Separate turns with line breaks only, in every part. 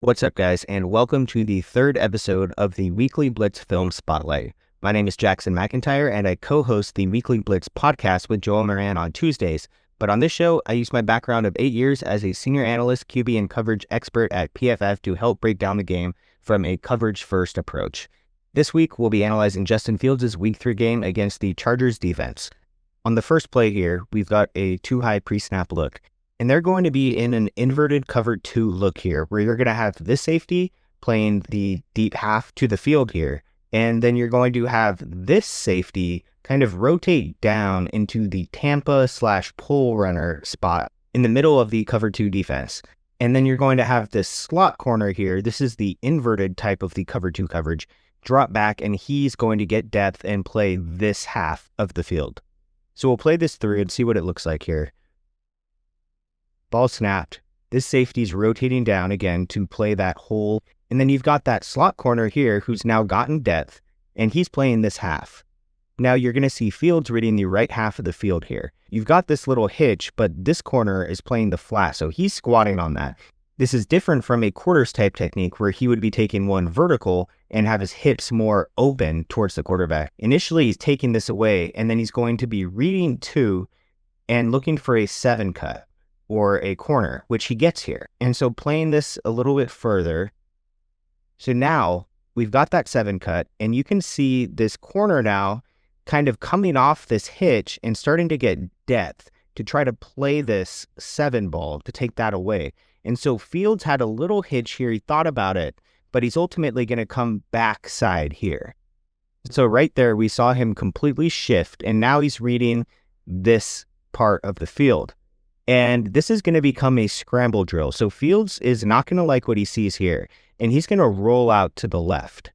What's up, guys, and welcome to the third episode of the Weekly Blitz Film Spotlight. My name is Jackson McIntire, and I co-host the Weekly Blitz podcast with Joel Moran on Tuesdays. But on this show, I use my background of 8 years as a senior analyst, QB, and coverage expert at PFF to help break down the game from a coverage-first approach. This week, we'll be analyzing Justin Fields' Week 3 game against the Chargers defense. On the first play here, we've got a too-high pre-snap look. And they're going to be in an inverted cover 2 look here, where you're going to have this safety playing the deep half to the field here. And then you're going to have this safety kind of rotate down into the Tampa/pull runner spot in the middle of the cover 2 defense. And then you're going to have this slot corner here. This is the inverted type of the cover 2 coverage. Drop back, and he's going to get depth and play this half of the field. So we'll play this through and see what it looks like here. Ball snapped. This safety's rotating down again to play that hole. And then you've got that slot corner here who's now gotten depth, and he's playing this half. Now you're going to see Fields reading the right half of the field here. You've got this little hitch, but this corner is playing the flat, so he's squatting on that. This is different from a quarters type technique where he would be taking one vertical and have his hips more open towards the quarterback. Initially, he's taking this away, and then he's going to be reading 2 and looking for a 7 cut. Or a corner, which he gets here. And so playing this a little bit further, so now we've got that 7 cut, and you can see this corner now kind of coming off this hitch and starting to get depth to try to play this 7 ball to take that away. And so Fields had a little hitch here. He thought about it, but he's ultimately going to come backside here. So right there, we saw him completely shift, and now he's reading this part of the field. And this is going to become a scramble drill. So Fields is not going to like what he sees here, and he's going to roll out to the left.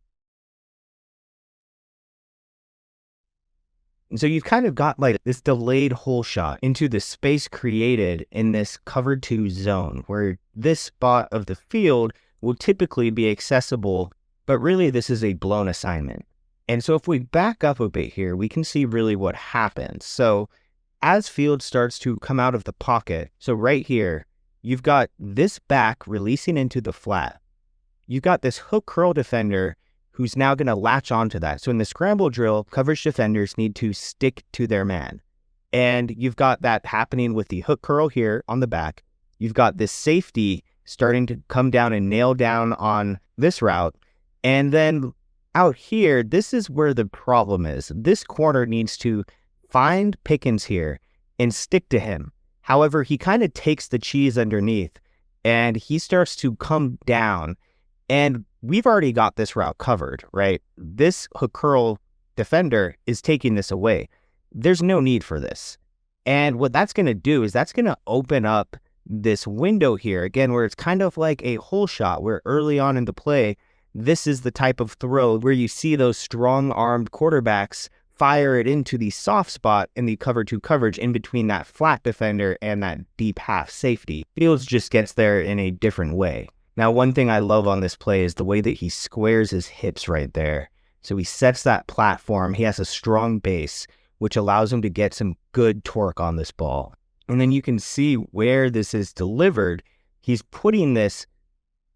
And so you've kind of got like this delayed hole shot into the space created in this cover 2 zone, where this spot of the field will typically be accessible, but really this is a blown assignment. And so if we back up a bit here, we can see really what happens. So as Fields starts to come out of the pocket, so right here, you've got this back releasing into the flat. You've got this hook curl defender who's now going to latch onto that. So in the scramble drill, coverage defenders need to stick to their man. And you've got that happening with the hook curl here on the back. You've got this safety starting to come down and nail down on this route. And then out here, this is where the problem is. This corner needs to find Pickens here and stick to him. However, he kind of takes the cheese underneath and he starts to come down. And we've already got this route covered, right? This hook curl defender is taking this away. There's no need for this. And what that's going to do is that's going to open up this window here, again, where it's kind of like a hole shot, where early on in the play, this is the type of throw where you see those strong-armed quarterbacks fire it into the soft spot in the cover 2 coverage in between that flat defender and that deep half safety. Fields just gets there in a different way. Now, one thing I love on this play is the way that he squares his hips right there. So he sets that platform. He has a strong base, which allows him to get some good torque on this ball. And then you can see where this is delivered. He's putting this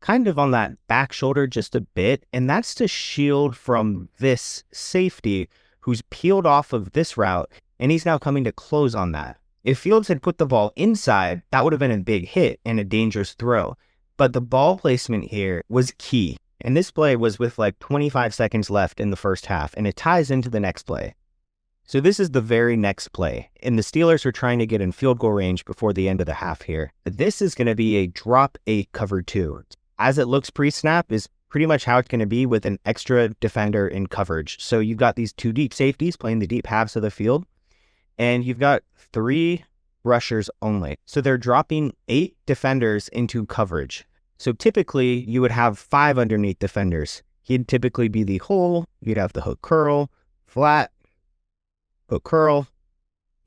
kind of on that back shoulder just a bit, and that's to shield from this safety who's peeled off of this route, and he's now coming to close on that. If Fields had put the ball inside, that would have been a big hit and a dangerous throw. But the ball placement here was key. And this play was with like 25 seconds left in the first half, and it ties into the next play. So this is the very next play, and the Steelers are trying to get in field goal range before the end of the half here. This is going to be a drop 8 cover 2. As it looks pre-snap is pretty much how it's going to be with an extra defender in coverage. So you've got these 2 deep safeties playing the deep halves of the field, and you've got 3 rushers only. So they're dropping 8 defenders into coverage. So typically you would have 5 underneath defenders. He'd typically be the hole. You'd have the hook curl, flat, hook curl,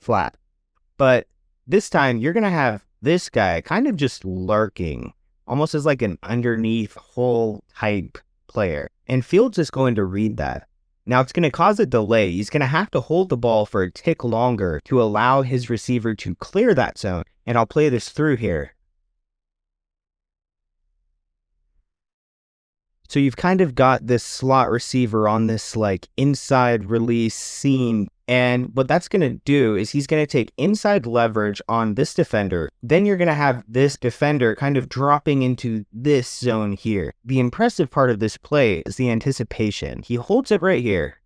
flat. But this time you're going to have this guy kind of just lurking, almost as like an underneath hole type player. And Fields is going to read that. Now it's going to cause a delay. He's going to have to hold the ball for a tick longer to allow his receiver to clear that zone. And I'll play this through here. So you've kind of got this slot receiver on this like inside release seam. And what that's going to do is he's going to take inside leverage on this defender. Then you're going to have this defender kind of dropping into this zone here. The impressive part of this play is the anticipation. He holds it right here.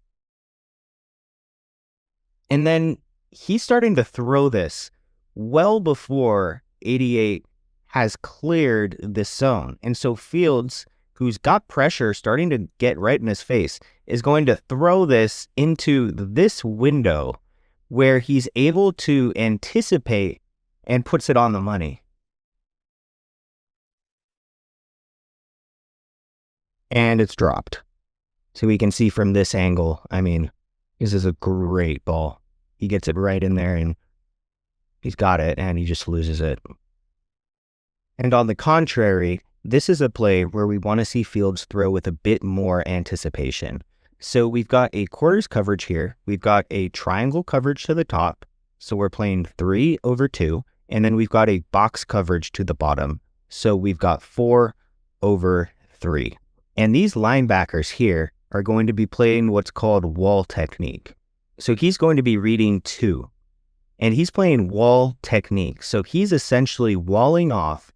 And then he's starting to throw this well before 88 has cleared this zone. And so Fields, who's got pressure starting to get right in his face, is going to throw this into this window where he's able to anticipate and puts it on the money. And it's dropped. So we can see from this angle, I mean, this is a great ball. He gets it right in there and he's got it and he just loses it. And on the contrary, this is a play where we want to see Fields throw with a bit more anticipation. So we've got a quarters coverage here. We've got a triangle coverage to the top. So we're playing 3 over 2. And then we've got a box coverage to the bottom. So we've got 4 over 3. And these linebackers here are going to be playing what's called wall technique. So he's going to be reading 2. And he's playing wall technique. So he's essentially walling off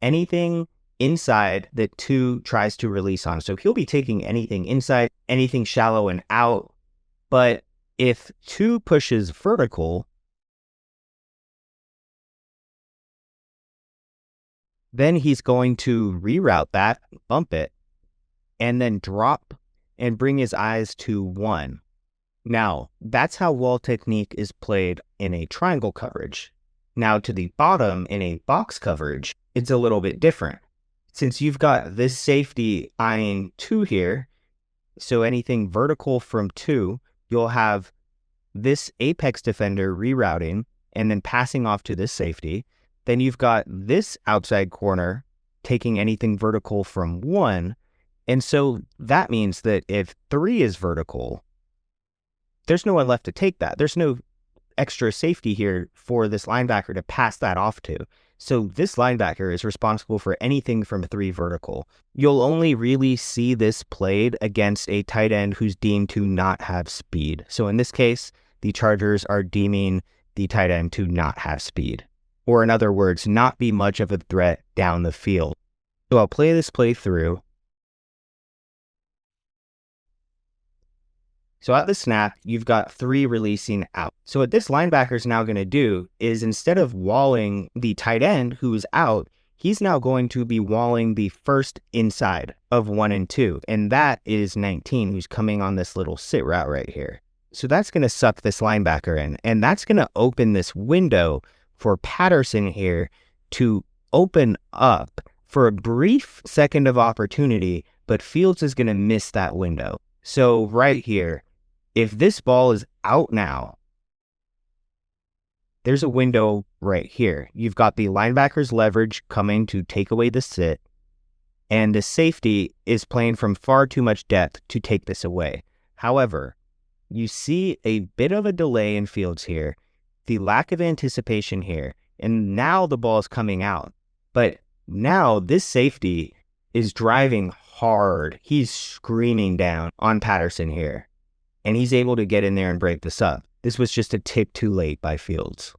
anything inside that 2 tries to release on. So he'll be taking anything inside, anything shallow and out. But if 2 pushes vertical, then he's going to reroute that, bump it, and then drop and bring his eyes to 1. Now, that's how wall technique is played in a triangle coverage. Now to the bottom in a box coverage, it's a little bit different. Since you've got this safety eyeing 2 here, so anything vertical from 2, you'll have this apex defender rerouting and then passing off to this safety. Then you've got this outside corner taking anything vertical from 1. And so that means that if 3 is vertical, there's no one left to take that. There's no extra safety here for this linebacker to pass that off to. So this linebacker is responsible for anything from 3 vertical. You'll only really see this played against a tight end who's deemed to not have speed. So in this case, the Chargers are deeming the tight end to not have speed. Or in other words, not be much of a threat down the field. So I'll play this play through. So at the snap, you've got 3 releasing out. So what this linebacker is now going to do is instead of walling the tight end who's out, he's now going to be walling the first inside of 1 and 2. And that is 19, who's coming on this little sit route right here. So that's going to suck this linebacker in. And that's going to open this window for Patterson here to open up for a brief second of opportunity, but Fields is going to miss that window. So right here, if this ball is out now, there's a window right here. You've got the linebacker's leverage coming to take away the sit, and the safety is playing from far too much depth to take this away. However, you see a bit of a delay in Fields here, the lack of anticipation here, and now the ball is coming out. But now this safety is driving hard. He's screaming down on Patterson here. And he's able to get in there and break this up. This was just a tick too late by Fields.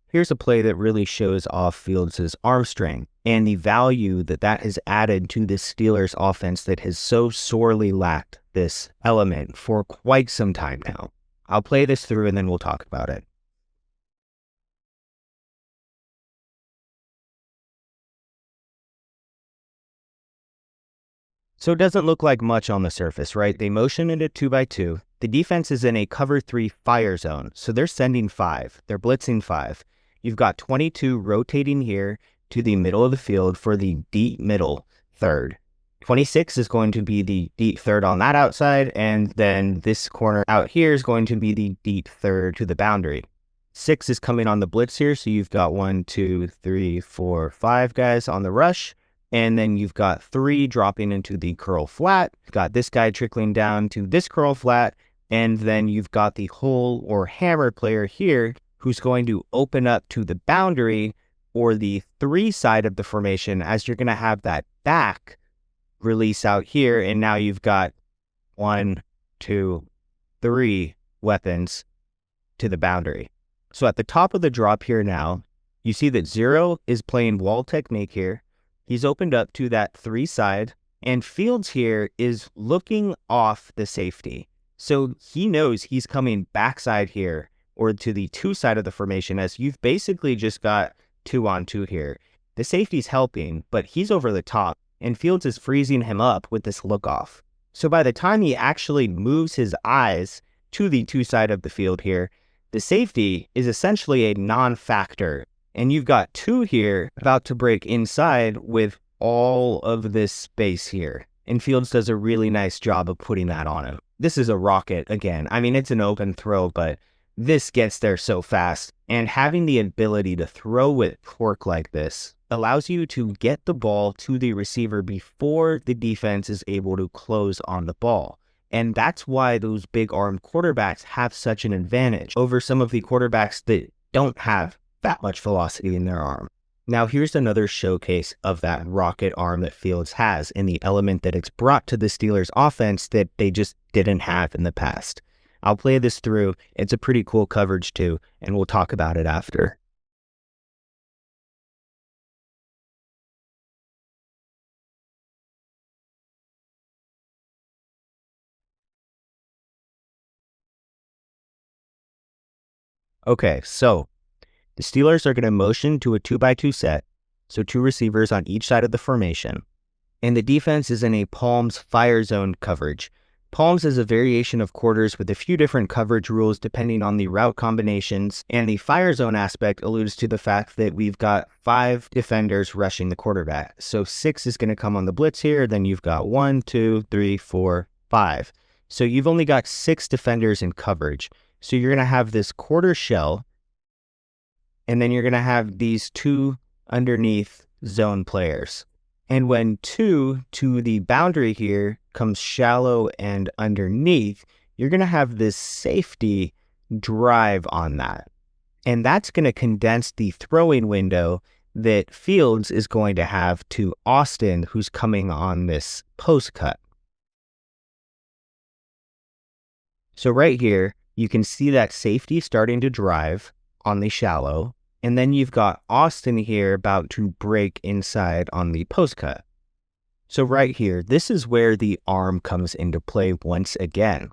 Here's a play that really shows off Fields' arm strength and the value that that has added to this Steelers offense that has so sorely lacked this element for quite some time now. I'll play this through and then we'll talk about it. So it doesn't look like much on the surface, right? They motion it at 2x2. The defense is in a cover 3 fire zone. So they're sending 5. They're blitzing 5. You've got 22 rotating here to the middle of the field for the deep middle third. 26 is going to be the deep third on that outside. And then this corner out here is going to be the deep third to the boundary. 6 is coming on the blitz here. So you've got 1, 2, 3, 4, 5 guys on the rush. And then you've got 3 dropping into the curl flat. You've got this guy trickling down to this curl flat. And then you've got the hole or hammer player here who's going to open up to the boundary or the 3 side of the formation as you're going to have that back release out here, and now you've got 1, 2, 3 weapons to the boundary. So at the top of the drop here now, you see that Zero is playing wall technique here. He's opened up to that 3 side, and Fields here is looking off the safety. So he knows he's coming backside here, or to the 2 side of the formation, as you've basically just got 2 on 2 here. The safety's helping, but he's over the top, and Fields is freezing him up with this look off. So by the time he actually moves his eyes to the 2 side of the field here, the safety is essentially a non-factor. And you've got 2 here about to break inside with all of this space here. And Fields does a really nice job of putting that on him. This is a rocket again. I mean, it's an open throw, but this gets there so fast. And having the ability to throw with torque like this allows you to get the ball to the receiver before the defense is able to close on the ball. And that's why those big arm quarterbacks have such an advantage over some of the quarterbacks that don't have that much velocity in their arm. Now here's another showcase of that rocket arm that Fields has, and the element that it's brought to the Steelers offense that they just didn't have in the past. I'll play this through. It's a pretty cool coverage too, and we'll talk about it after. Okay, so the Steelers are going to motion to a 2x2 set, so 2 receivers on each side of the formation. And the defense is in a Palms fire zone coverage. Palms is a variation of quarters with a few different coverage rules depending on the route combinations, and the fire zone aspect alludes to the fact that we've got 5 defenders rushing the quarterback. So 6 is going to come on the blitz here, then you've got 1, 2, 3, 4, 5. So you've only got 6 defenders in coverage. So you're going to have this quarter shell, and then you're going to have these 2 underneath zone players. And when 2 to the boundary here comes shallow and underneath, you're going to have this safety drive on that. And that's going to condense the throwing window that Fields is going to have to Austin, who's coming on this post cut. So right here, you can see that safety starting to drive on the shallow. And then you've got Austin here about to break inside on the post cut. So right here, this is where the arm comes into play once again.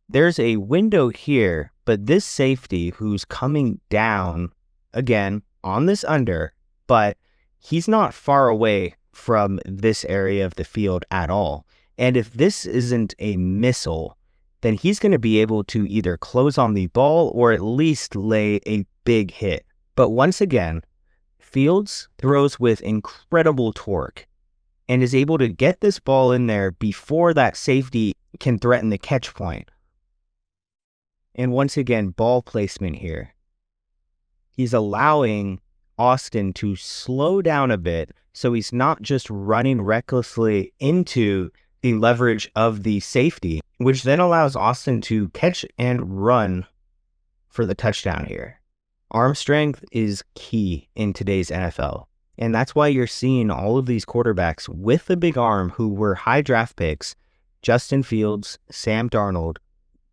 There's a window here, but this safety who's coming down, again, on this under, but he's not far away from this area of the field at all. And if this isn't a missile, then he's going to be able to either close on the ball or at least lay a big hit. But once again, Fields throws with incredible torque and is able to get this ball in there before that safety can threaten the catch point. And once again, ball placement here. He's allowing Austin to slow down a bit so he's not just running recklessly into the leverage of the safety, which then allows Austin to catch and run for the touchdown here. Arm strength is key in today's NFL, and that's why you're seeing all of these quarterbacks with the big arm who were high draft picks, Justin Fields, Sam Darnold,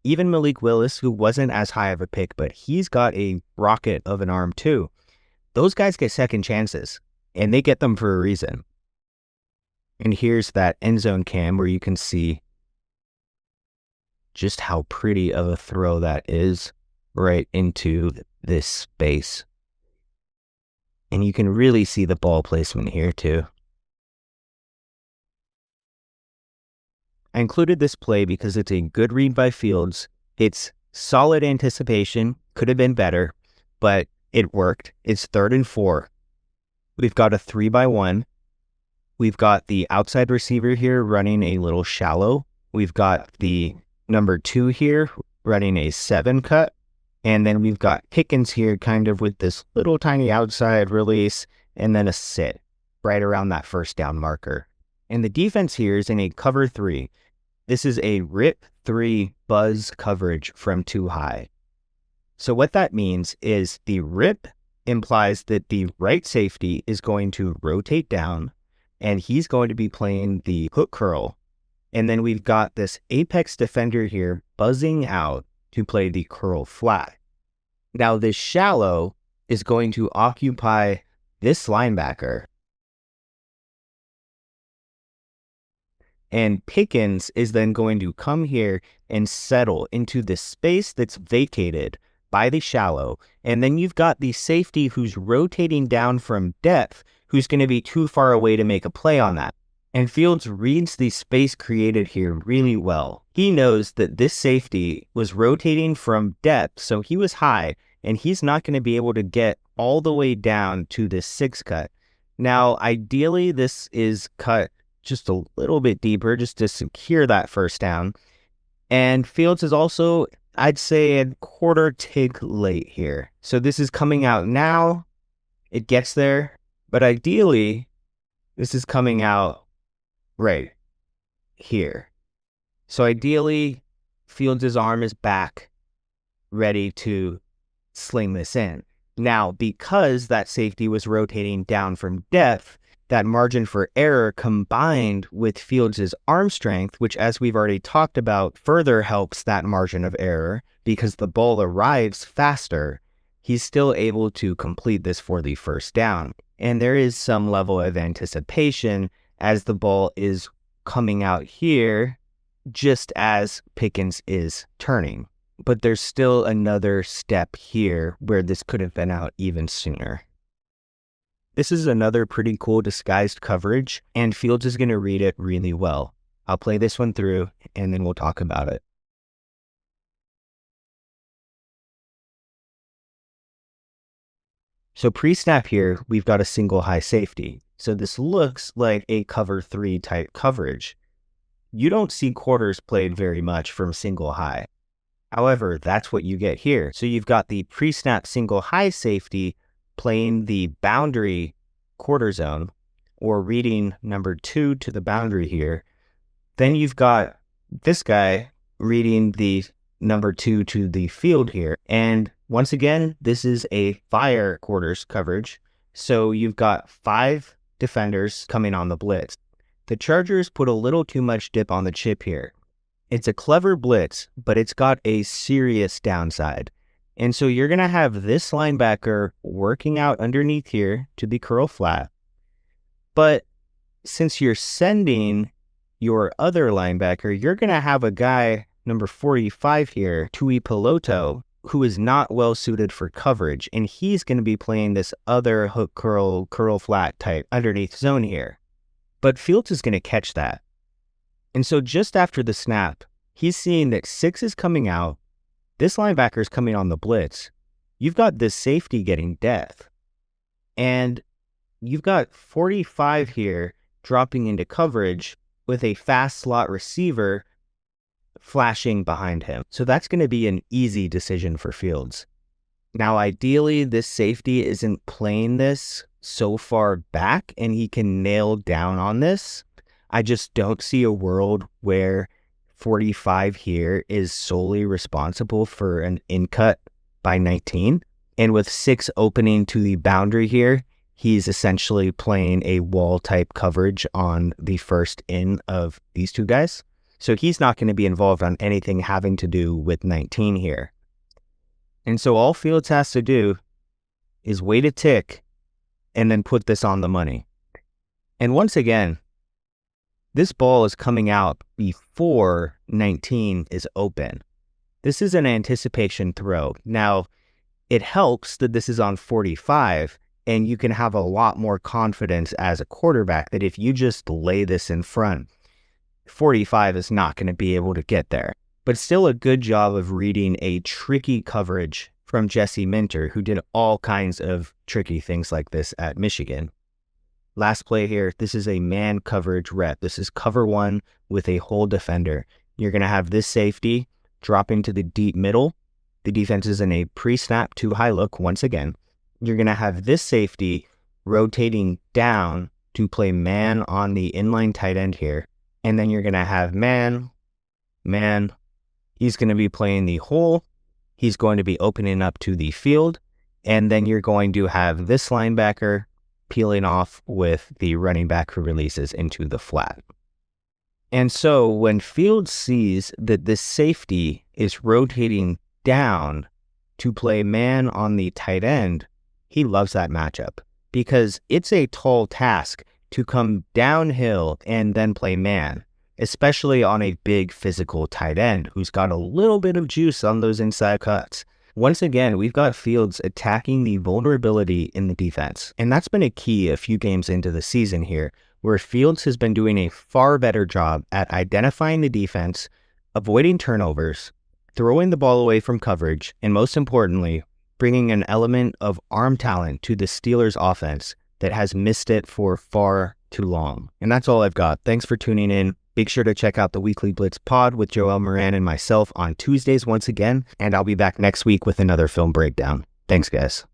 even Malik Willis, who wasn't as high of a pick, but he's got a rocket of an arm too. Those guys get second chances, and they get them for a reason. And here's that Endzone Cam where you can see just how pretty of a throw that is right into this space. And you can really see the ball placement here too. I included this play because it's a good read by Fields. It's solid anticipation, could have been better, but it worked. It's 3rd and 4. We've got a 3x1. We've got the outside receiver here running a little shallow. We've got the number 2 here running a 7 cut. And then we've got Pickens here kind of with this little tiny outside release and then a sit right around that first down marker. And the defense here is in a cover 3. This is a rip 3 buzz coverage from too high. So what that means is the rip implies that the right safety is going to rotate down. and he's going to be playing the hook curl. And then we've got this apex defender here buzzing out to play the curl flat. Now this shallow is going to occupy this linebacker. And Pickens is then going to come here and settle into the space that's vacated by the shallow. And then you've got the safety who's rotating down from depth, who's going to be too far away to make a play on that. And Fields reads the space created here really well. He knows that this safety was rotating from depth, so he was high, and he's not going to be able to get all the way down to this 6 cut. Now, ideally, this is cut just a little bit deeper just to secure that first down. And Fields is also, I'd say, a quarter tick late here. So this is coming out now. It gets there. But ideally, this is coming out right here. So ideally, Fields' arm is back, ready to sling this in. Now, because that safety was rotating down from depth, that margin for error combined with Fields' arm strength, which as we've already talked about, further helps that margin of error because the ball arrives faster, he's still able to complete this for the first down. And there is some level of anticipation as the ball is coming out here just as Pickens is turning. But there's still another step here where this could have been out even sooner. This is another pretty cool disguised coverage, and Fields is going to read it really well. I'll play this one through, and then we'll talk about it. So pre-snap here, we've got a single high safety. So this looks like a cover 3 type coverage. You don't see quarters played very much from single high. However, that's what you get here. So you've got the pre-snap single high safety playing the boundary quarter zone or reading number 2 to the boundary here. Then you've got this guy reading the number 2 to the field here. And once again, this is a fire quarters coverage. So you've got 5 defenders coming on the blitz. The Chargers put a little too much dip on the chip here. It's a clever blitz, but it's got a serious downside. And so you're going to have this linebacker working out underneath here to the curl flat. But since you're sending your other linebacker, you're going to have a guy, number 45 here, Tui Piloto, who is not well suited for coverage. And he's going to be playing this other hook curl flat type underneath zone here. But Fields is going to catch that. And so just after the snap, he's seeing that 6 is coming out. This linebacker is coming on the blitz. You've got this safety getting depth. And you've got 45 here dropping into coverage with a fast slot receiver flashing behind him. So that's going to be an easy decision for Fields. Now, ideally, this safety isn't playing this so far back and he can nail down on this. I just don't see a world where 45 here is solely responsible for an in cut by 19. And with 6 opening to the boundary here, he's essentially playing a wall type coverage on the first in of these 2 guys. So he's not going to be involved on anything having to do with 19 here. And so all Fields has to do is wait a tick and then put this on the money. And once again, this ball is coming out before 19 is open. This is an anticipation throw. Now, it helps that this is on 45, and you can have a lot more confidence as a quarterback that if you just lay this in front, 45 is not going to be able to get there. But still a good job of reading a tricky coverage from Jesse Minter, who did all kinds of tricky things like this at Michigan. Last play here, this is a man coverage rep. This is cover 1 with a hole defender. You're going to have this safety drop into the deep middle. The defense is in a pre-snap too high look once again. You're going to have this safety rotating down to play man on the inline tight end here. And then you're going to have man. He's going to be playing the hole. He's going to be opening up to the field. And then you're going to have this linebacker peeling off with the running back who releases into the flat. And so when Fields sees that this safety is rotating down to play man on the tight end, he loves that matchup because it's a tall task to come downhill and then play man, especially on a big physical tight end who's got a little bit of juice on those inside cuts. Once again, we've got Fields attacking the vulnerability in the defense. And that's been a key a few games into the season here, where Fields has been doing a far better job at identifying the defense, avoiding turnovers, throwing the ball away from coverage, and most importantly, bringing an element of arm talent to the Steelers offense that has missed it for far too long. And that's all I've got. Thanks for tuning in. Make sure to check out the Weekly Blitz pod with Joel Moran and myself on Tuesdays once again, and I'll be back next week with another film breakdown. Thanks, guys.